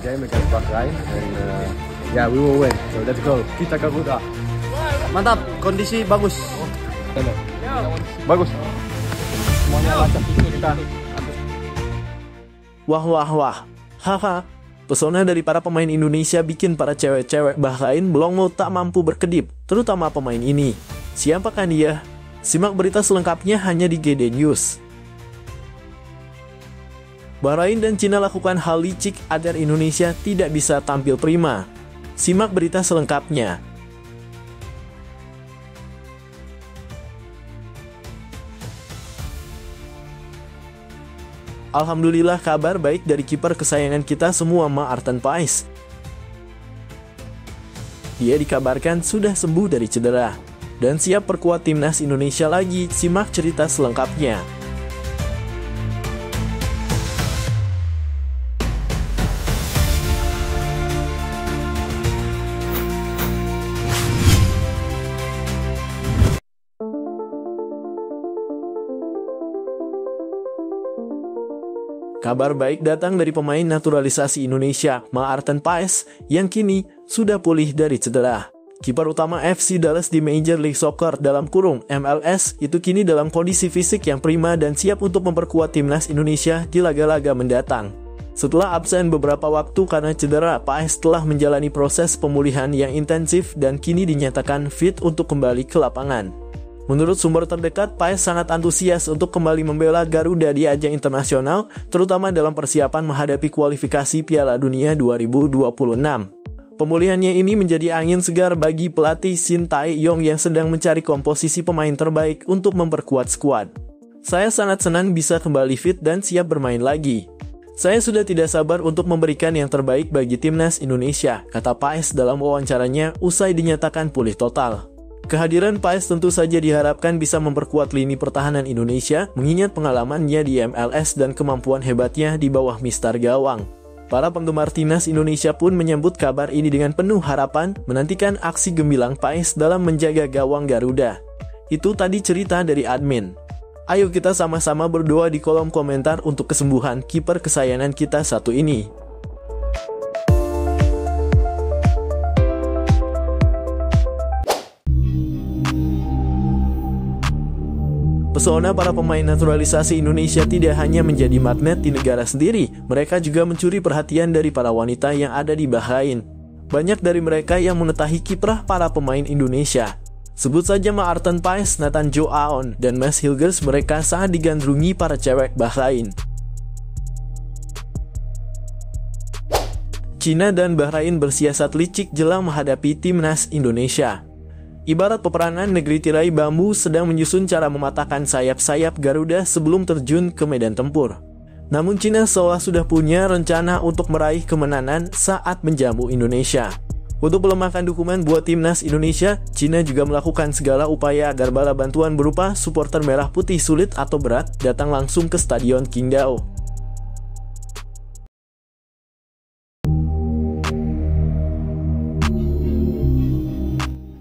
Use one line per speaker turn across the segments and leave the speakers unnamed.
game against Bahrain, and yeah, we will win. So let's go. Kita Garuda.
Mantap, kondisi bagus.
Bagus. Semuanya lancar. Kita.
Wah wah wah. Haha. Pesona dari para pemain Indonesia bikin para cewek-cewek Bahrain belum tak mampu berkedip, terutama pemain ini. Siapakah dia? Simak berita selengkapnya hanya di GD News. Bahrain dan Cina lakukan hal licik agar Indonesia tidak bisa tampil prima. Simak berita selengkapnya. Alhamdulillah, kabar baik dari kiper kesayangan kita semua, Maarten Paes. Dia dikabarkan sudah sembuh dari cedera dan siap perkuat timnas Indonesia lagi. Simak cerita selengkapnya. Kabar baik datang dari pemain naturalisasi Indonesia, Maarten Paes, yang kini sudah pulih dari cedera. Kiper utama FC Dallas di Major League Soccer (MLS) itu kini dalam kondisi fisik yang prima dan siap untuk memperkuat timnas Indonesia di laga-laga mendatang. Setelah absen beberapa waktu karena cedera, Paes telah menjalani proses pemulihan yang intensif dan kini dinyatakan fit untuk kembali ke lapangan. Menurut sumber terdekat, Paes sangat antusias untuk kembali membela Garuda di ajang internasional, terutama dalam persiapan menghadapi kualifikasi Piala Dunia 2026. Pemulihannya ini menjadi angin segar bagi pelatih Shin Tae-yong yang sedang mencari komposisi pemain terbaik untuk memperkuat skuad. Saya sangat senang bisa kembali fit dan siap bermain lagi. Saya sudah tidak sabar untuk memberikan yang terbaik bagi timnas Indonesia, kata Paes dalam wawancaranya usai dinyatakan pulih total. Kehadiran Paes tentu saja diharapkan bisa memperkuat lini pertahanan Indonesia, mengingat pengalamannya di MLS dan kemampuan hebatnya di bawah Mister Gawang. Para penggemar timnas Indonesia pun menyambut kabar ini dengan penuh harapan, menantikan aksi gemilang Paes dalam menjaga gawang Garuda. Itu tadi cerita dari admin. Ayo kita sama-sama berdoa di kolom komentar untuk kesembuhan kiper kesayangan kita satu ini. Pesona para pemain naturalisasi Indonesia tidak hanya menjadi magnet di negara sendiri, mereka juga mencuri perhatian dari para wanita yang ada di Bahrain. Banyak dari mereka yang mengetahui kiprah para pemain Indonesia. Sebut saja Maarten Paes, Nathan Jo Aon, dan Mas Hilgers, mereka sangat digandrungi para cewek Bahrain. Cina dan Bahrain bersiasat licik jelang menghadapi timnas Indonesia. Ibarat peperangan negeri tirai bambu sedang menyusun cara mematahkan sayap-sayap Garuda sebelum terjun ke medan tempur. Namun Cina seolah sudah punya rencana untuk meraih kemenangan saat menjamu Indonesia. Untuk melemahkan dukungan buat timnas Indonesia, Cina juga melakukan segala upaya agar bala bantuan berupa supporter merah putih sulit atau berat datang langsung ke Stadion Qingdao.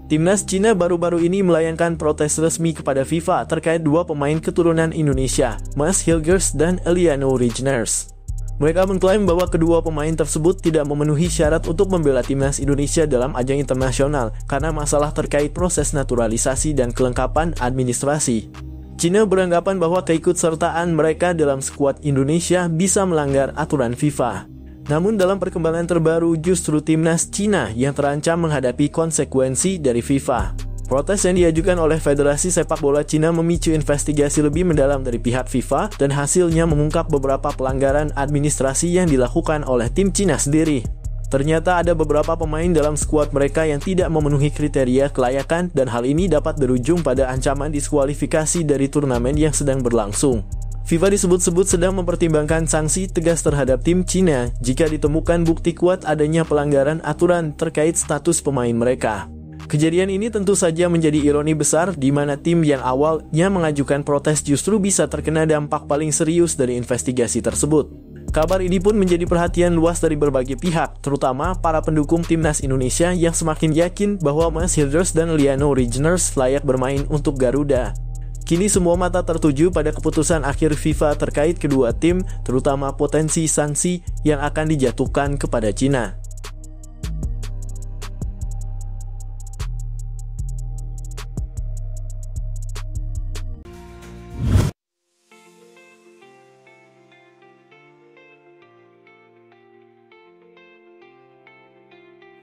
Timnas Cina baru-baru ini melayangkan protes resmi kepada FIFA terkait dua pemain keturunan Indonesia, Mas Hilgers dan Eliano Regeners. Mereka mengklaim bahwa kedua pemain tersebut tidak memenuhi syarat untuk membela timnas Indonesia dalam ajang internasional karena masalah terkait proses naturalisasi dan kelengkapan administrasi. Cina beranggapan bahwa keikutsertaan mereka dalam skuad Indonesia bisa melanggar aturan FIFA. Namun dalam perkembangan terbaru justru timnas Cina yang terancam menghadapi konsekuensi dari FIFA. Protes yang diajukan oleh Federasi Sepak Bola Cina memicu investigasi lebih mendalam dari pihak FIFA dan hasilnya mengungkap beberapa pelanggaran administrasi yang dilakukan oleh tim Cina sendiri. Ternyata ada beberapa pemain dalam skuad mereka yang tidak memenuhi kriteria kelayakan dan hal ini dapat berujung pada ancaman diskualifikasi dari turnamen yang sedang berlangsung. FIFA disebut-sebut sedang mempertimbangkan sanksi tegas terhadap tim Cina jika ditemukan bukti kuat adanya pelanggaran aturan terkait status pemain mereka. Kejadian ini tentu saja menjadi ironi besar di mana tim yang awalnya mengajukan protes justru bisa terkena dampak paling serius dari investigasi tersebut. Kabar ini pun menjadi perhatian luas dari berbagai pihak, terutama para pendukung timnas Indonesia yang semakin yakin bahwa Mas Hilgers dan Eliano Regeners layak bermain untuk Garuda. Kini semua mata tertuju pada keputusan akhir FIFA terkait kedua tim, terutama potensi sanksi yang akan dijatuhkan kepada Cina.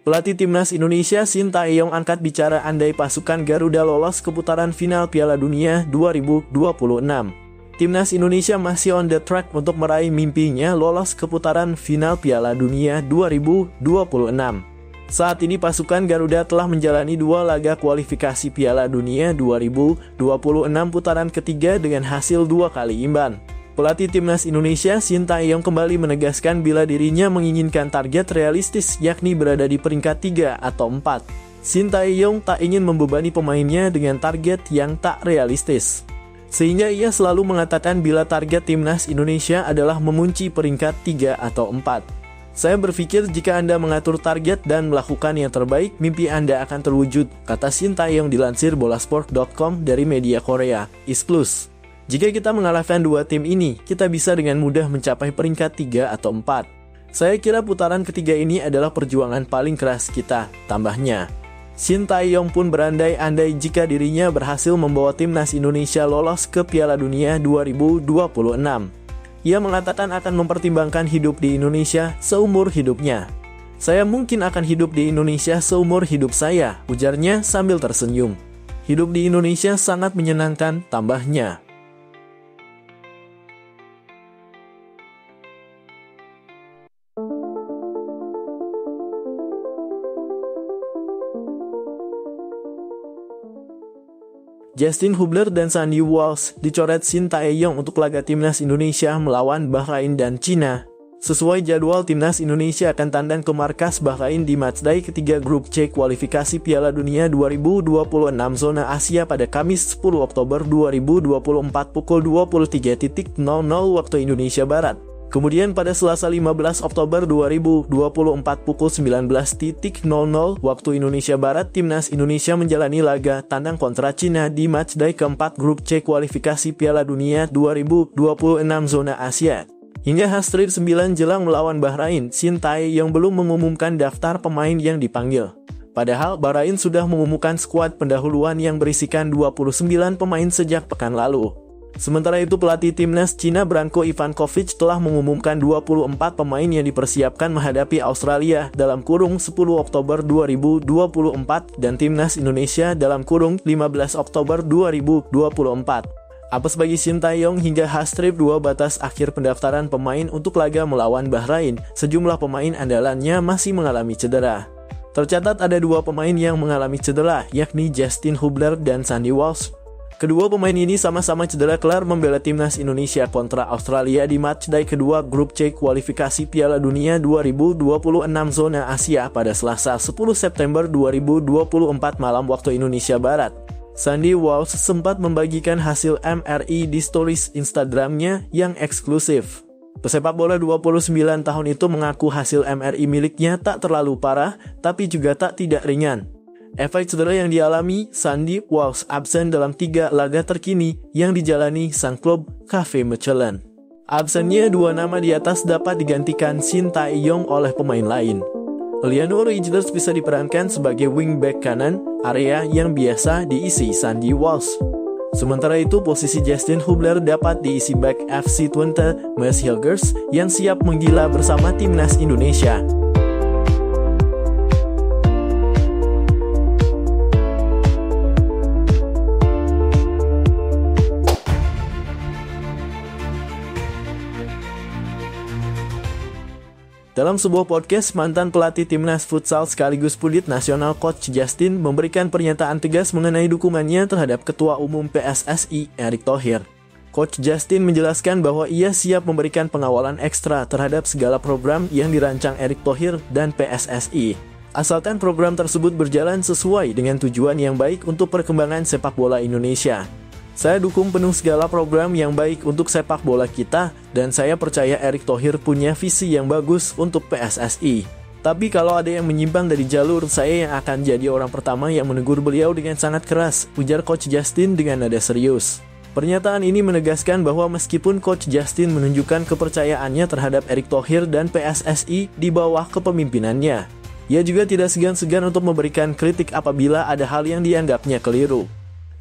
Pelatih Timnas Indonesia Shin Tae-yong angkat bicara andai pasukan Garuda lolos ke putaran final Piala Dunia 2026. Timnas Indonesia masih on the track untuk meraih mimpinya lolos ke putaran final Piala Dunia 2026. Saat ini pasukan Garuda telah menjalani 2 laga kualifikasi Piala Dunia 2026 putaran ketiga dengan hasil 2 kali imbang. Pelatih Timnas Indonesia Shin Tae-yong kembali menegaskan bila dirinya menginginkan target realistis yakni berada di peringkat 3 atau 4. Shin Tae-yong tak ingin membebani pemainnya dengan target yang tak realistis. Sehingga ia selalu mengatakan bila target Timnas Indonesia adalah memunci peringkat 3 atau 4. Saya berpikir jika Anda mengatur target dan melakukan yang terbaik, mimpi Anda akan terwujud, kata Shin Tae-yong dilansir bolasport.com dari media Korea, Isplus. Jika kita mengalahkan 2 tim ini, kita bisa dengan mudah mencapai peringkat 3 atau 4. Saya kira putaran ketiga ini adalah perjuangan paling keras kita, tambahnya. Shin Tae-yong pun berandai-andai jika dirinya berhasil membawa Timnas Indonesia lolos ke Piala Dunia 2026. Ia mengatakan akan mempertimbangkan hidup di Indonesia seumur hidupnya. Saya mungkin akan hidup di Indonesia seumur hidup saya, ujarnya sambil tersenyum. Hidup di Indonesia sangat menyenangkan, tambahnya. Justin Hubler dan Sandy Walsh dicoret Shin Tae-yong untuk laga Timnas Indonesia melawan Bahrain dan Cina. Sesuai jadwal, Timnas Indonesia akan tandang ke markas Bahrain di matchday ketiga grup C kualifikasi Piala Dunia 2026 zona Asia pada Kamis 10 Oktober 2024 pukul 23.00 waktu Indonesia Barat. Kemudian pada Selasa 15 Oktober 2024 pukul 19.00 waktu Indonesia Barat, Timnas Indonesia menjalani laga tandang kontra Cina di matchday keempat grup C kualifikasi Piala Dunia 2026 zona Asia. Hingga H-9 jelang melawan Bahrain, Shin Tae-yong belum mengumumkan daftar pemain yang dipanggil. Padahal Bahrain sudah mengumumkan skuad pendahuluan yang berisikan 29 pemain sejak pekan lalu. Sementara itu pelatih Timnas Cina Branko Ivankovic telah mengumumkan 24 pemain yang dipersiapkan menghadapi Australia dalam kurung 10 Oktober 2024 dan Timnas Indonesia dalam kurung 15 Oktober 2024. Apes bagi Shin Tae-yong hingga H-2 batas akhir pendaftaran pemain untuk laga melawan Bahrain, sejumlah pemain andalannya masih mengalami cedera. Tercatat ada 2 pemain yang mengalami cedera, yakni Justin Hubler dan Sandy Walsh. Kedua pemain ini sama-sama cedera kelar membela Timnas Indonesia kontra Australia di matchday kedua grup C kualifikasi Piala Dunia 2026 zona Asia pada Selasa 10 September 2024 malam waktu Indonesia Barat. Sandy Walsh sempat membagikan hasil MRI di stories Instagramnya yang eksklusif. Pesepak bola 29 tahun itu mengaku hasil MRI miliknya tak terlalu parah, tapi juga tidak ringan. Efek cedera yang dialami, Sandy Walsh absen dalam 3 laga terkini yang dijalani sang klub KV Mechelen. Absennya 2 nama di atas dapat digantikan Shin Tae-yong oleh pemain lain. Liano Reijers bisa diperankan sebagai wingback kanan, area yang biasa diisi Sandy Walsh. Sementara itu, posisi Justin Hubler dapat diisi back FC Twente Mads Hilgers yang siap menggila bersama Timnas Indonesia. Dalam sebuah podcast, mantan pelatih Timnas Futsal sekaligus pundit nasional Coach Justin memberikan pernyataan tegas mengenai dukungannya terhadap Ketua Umum PSSI, Erick Thohir. Coach Justin menjelaskan bahwa ia siap memberikan pengawalan ekstra terhadap segala program yang dirancang Erick Thohir dan PSSI. Asalkan program tersebut berjalan sesuai dengan tujuan yang baik untuk perkembangan sepak bola Indonesia. Saya dukung penuh segala program yang baik untuk sepak bola kita, dan saya percaya Erick Thohir punya visi yang bagus untuk PSSI. Tapi kalau ada yang menyimpang dari jalur, saya yang akan jadi orang pertama yang menegur beliau dengan sangat keras, ujar Coach Justin dengan nada serius. Pernyataan ini menegaskan bahwa meskipun Coach Justin menunjukkan kepercayaannya terhadap Erick Thohir dan PSSI di bawah kepemimpinannya, ia juga tidak segan-segan untuk memberikan kritik apabila ada hal yang dianggapnya keliru.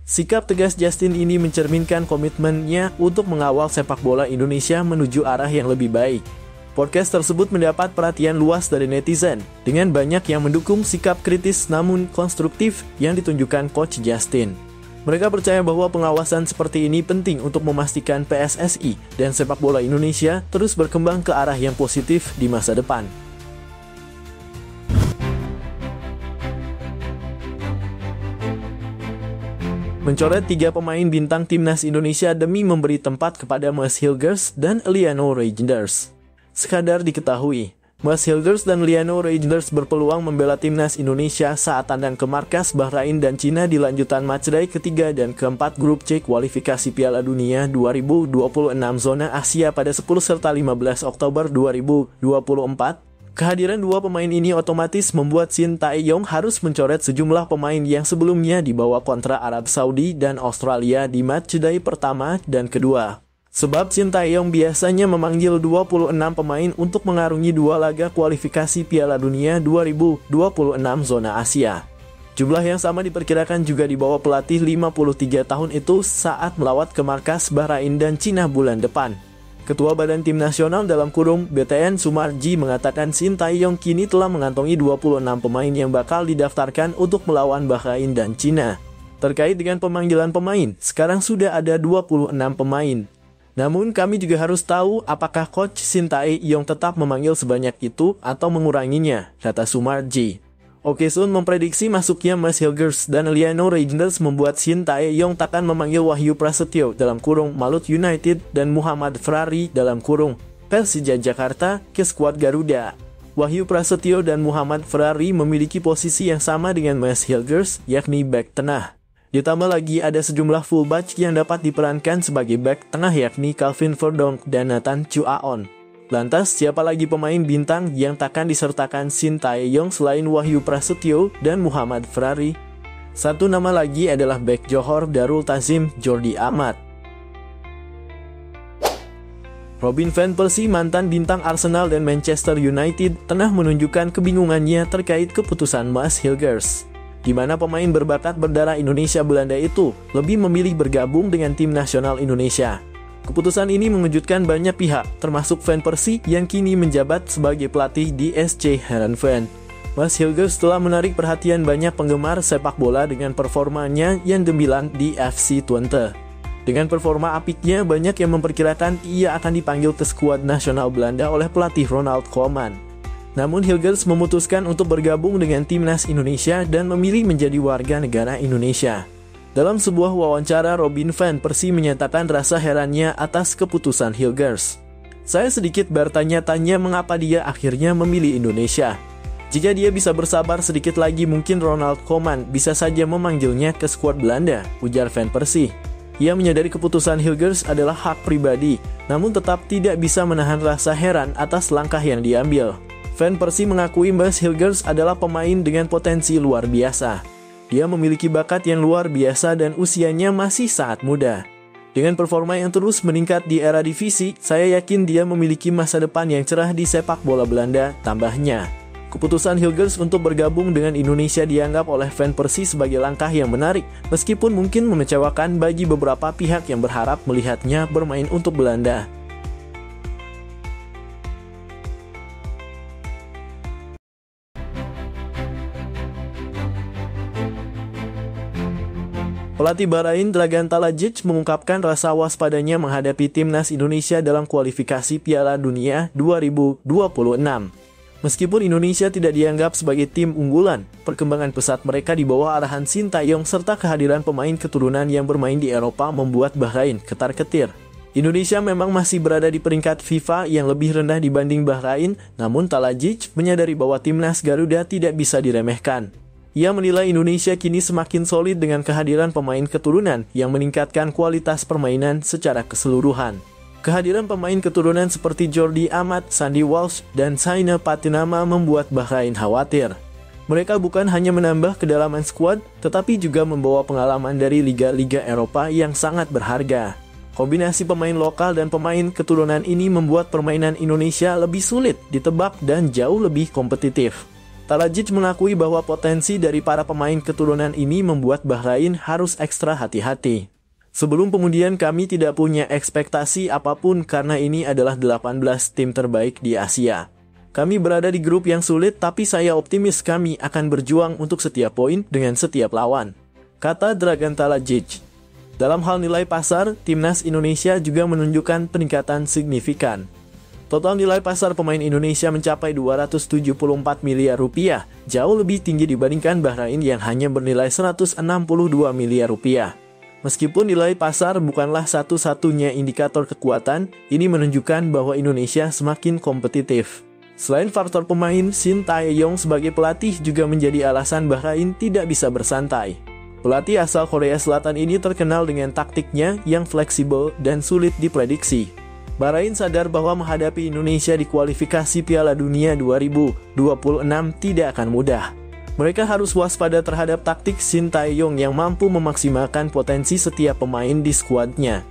Sikap tegas Justin ini mencerminkan komitmennya untuk mengawal sepak bola Indonesia menuju arah yang lebih baik. Podcast tersebut mendapat perhatian luas dari netizen, dengan banyak yang mendukung sikap kritis namun konstruktif yang ditunjukkan Coach Justin. Mereka percaya bahwa pengawasan seperti ini penting untuk memastikan PSSI dan sepak bola Indonesia terus berkembang ke arah yang positif di masa depan. Mencoret 3 pemain bintang timnas Indonesia demi memberi tempat kepada Maes Hilgers dan Eliano Reijnders. Sekadar diketahui, Maes Hilgers dan Eliano Reijnders berpeluang membela timnas Indonesia saat tandang ke markas Bahrain dan Cina di lanjutan matchday ketiga dan keempat grup C kualifikasi Piala Dunia 2026 zona Asia pada 10 serta 15 Oktober 2024. Kehadiran 2 pemain ini otomatis membuat Shin Tae-yong harus mencoret sejumlah pemain yang sebelumnya dibawa kontra Arab Saudi dan Australia di matchday pertama dan kedua. Sebab Shin Tae-yong biasanya memanggil 26 pemain untuk mengarungi 2 laga kualifikasi Piala Dunia 2026 zona Asia. Jumlah yang sama diperkirakan juga dibawa pelatih 53 tahun itu saat melawat ke markas Bahrain dan Cina bulan depan. Ketua Badan Tim Nasional dalam kurung BTN Sumarji mengatakan Shin Tae-yong kini telah mengantongi 26 pemain yang bakal didaftarkan untuk melawan Bahrain dan Cina. Terkait dengan pemanggilan pemain, sekarang sudah ada 26 pemain. Namun kami juga harus tahu apakah Coach Shin Tae-yong tetap memanggil sebanyak itu atau menguranginya, kata Sumarji. Okesun memprediksi masuknya Maes Hilgers dan Eliano Reijnders membuat Shin Tae-yong takkan memanggil Wahyu Prasetyo dalam kurung Malut United dan Muhammad Ferrari dalam kurung Persija Jakarta ke skuad Garuda. Wahyu Prasetyo dan Muhammad Ferrari memiliki posisi yang sama dengan Maes Hilgers, yakni bek tengah. Ditambah lagi ada sejumlah fullback yang dapat diperankan sebagai bek tengah yakni Calvin Verdonk dan Nathan Chuaon. Lantas siapa lagi pemain bintang yang takkan disertakan Shin Tae-yong selain Wahyu Prasetyo dan Muhammad Ferrari? Satu nama lagi adalah bek Johor Darul Tazim Jordi Amat. Robin van Persie, mantan bintang Arsenal dan Manchester United, tengah menunjukkan kebingungannya terkait keputusan Maes Hilgers, di mana pemain berbakat berdarah Indonesia Belanda itu lebih memilih bergabung dengan tim nasional Indonesia. Keputusan ini mengejutkan banyak pihak, termasuk Van Persie yang kini menjabat sebagai pelatih di SC Heerenveen. Maes Hilgers telah menarik perhatian banyak penggemar sepak bola dengan performanya yang gemilang di FC Twente. Dengan performa apiknya, banyak yang memperkirakan ia akan dipanggil ke skuad nasional Belanda oleh pelatih Ronald Koeman. Namun Hilgers memutuskan untuk bergabung dengan timnas Indonesia dan memilih menjadi warga negara Indonesia. Dalam sebuah wawancara, Robin van Persie menyatakan rasa herannya atas keputusan Hilgers. Saya sedikit bertanya-tanya mengapa dia akhirnya memilih Indonesia. Jika dia bisa bersabar sedikit lagi, mungkin Ronald Koeman bisa saja memanggilnya ke skuad Belanda, ujar van Persie. Ia menyadari keputusan Hilgers adalah hak pribadi, namun tetap tidak bisa menahan rasa heran atas langkah yang diambil. Van Persie mengakui Maes Hilgers adalah pemain dengan potensi luar biasa. Dia memiliki bakat yang luar biasa dan usianya masih sangat muda. Dengan performa yang terus meningkat di era divisi, saya yakin dia memiliki masa depan yang cerah di sepak bola Belanda, tambahnya. Keputusan Hilgers untuk bergabung dengan Indonesia dianggap oleh Van Persie sebagai langkah yang menarik, meskipun mungkin mengecewakan bagi beberapa pihak yang berharap melihatnya bermain untuk Belanda. Pelatih Bahrain Dragan Talajic mengungkapkan rasa waspadanya menghadapi timnas Indonesia dalam kualifikasi Piala Dunia 2026. Meskipun Indonesia tidak dianggap sebagai tim unggulan, perkembangan pesat mereka di bawah arahan Shin Tae-yong serta kehadiran pemain keturunan yang bermain di Eropa membuat Bahrain ketar-ketir. Indonesia memang masih berada di peringkat FIFA yang lebih rendah dibanding Bahrain, namun Talajic menyadari bahwa timnas Garuda tidak bisa diremehkan. Ia menilai Indonesia kini semakin solid dengan kehadiran pemain keturunan yang meningkatkan kualitas permainan secara keseluruhan. Kehadiran pemain keturunan seperti Jordi Amat, Sandy Walsh, dan Saina Patinama membuat Bahrain khawatir. Mereka bukan hanya menambah kedalaman skuad, tetapi juga membawa pengalaman dari liga-liga Eropa yang sangat berharga. Kombinasi pemain lokal dan pemain keturunan ini membuat permainan Indonesia lebih sulit ditebak dan jauh lebih kompetitif. Talajic mengakui bahwa potensi dari para pemain keturunan ini membuat Bahrain harus ekstra hati-hati. Sebelum kemudian kami tidak punya ekspektasi apapun karena ini adalah 18 tim terbaik di Asia. Kami berada di grup yang sulit, tapi saya optimis kami akan berjuang untuk setiap poin dengan setiap lawan, kata Dragan Talajic. Dalam hal nilai pasar, timnas Indonesia juga menunjukkan peningkatan signifikan. Total nilai pasar pemain Indonesia mencapai 274 miliar rupiah, jauh lebih tinggi dibandingkan Bahrain yang hanya bernilai 162 miliar rupiah. Meskipun nilai pasar bukanlah satu-satunya indikator kekuatan, ini menunjukkan bahwa Indonesia semakin kompetitif. Selain faktor pemain, Shin Tae-yong sebagai pelatih juga menjadi alasan Bahrain tidak bisa bersantai. Pelatih asal Korea Selatan ini terkenal dengan taktiknya yang fleksibel dan sulit diprediksi. Bahrain sadar bahwa menghadapi Indonesia di kualifikasi Piala Dunia 2026 tidak akan mudah. Mereka harus waspada terhadap taktik Shin Tae-yong yang mampu memaksimalkan potensi setiap pemain di skuadnya.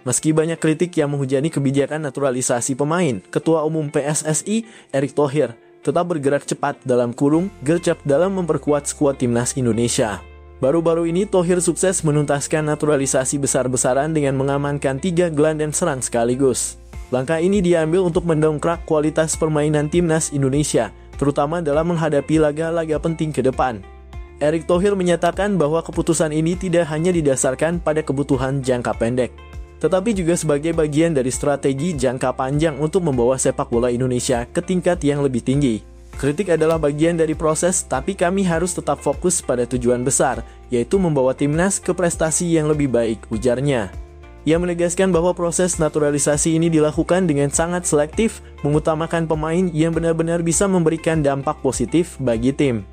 Meski banyak kritik yang menghujani kebijakan naturalisasi pemain, Ketua Umum PSSI, Erick Thohir, tetap bergerak cepat gercep dalam memperkuat skuad timnas Indonesia. Baru-baru ini Thohir sukses menuntaskan naturalisasi besar-besaran dengan mengamankan 3 gelandang serang sekaligus. Langkah ini diambil untuk mendongkrak kualitas permainan timnas Indonesia, terutama dalam menghadapi laga-laga penting ke depan. Erick Thohir menyatakan bahwa keputusan ini tidak hanya didasarkan pada kebutuhan jangka pendek, tetapi juga sebagai bagian dari strategi jangka panjang untuk membawa sepak bola Indonesia ke tingkat yang lebih tinggi. Kritik adalah bagian dari proses, tapi kami harus tetap fokus pada tujuan besar, yaitu membawa timnas ke prestasi yang lebih baik, ujarnya. Ia menegaskan bahwa proses naturalisasi ini dilakukan dengan sangat selektif, mengutamakan pemain yang benar-benar bisa memberikan dampak positif bagi tim.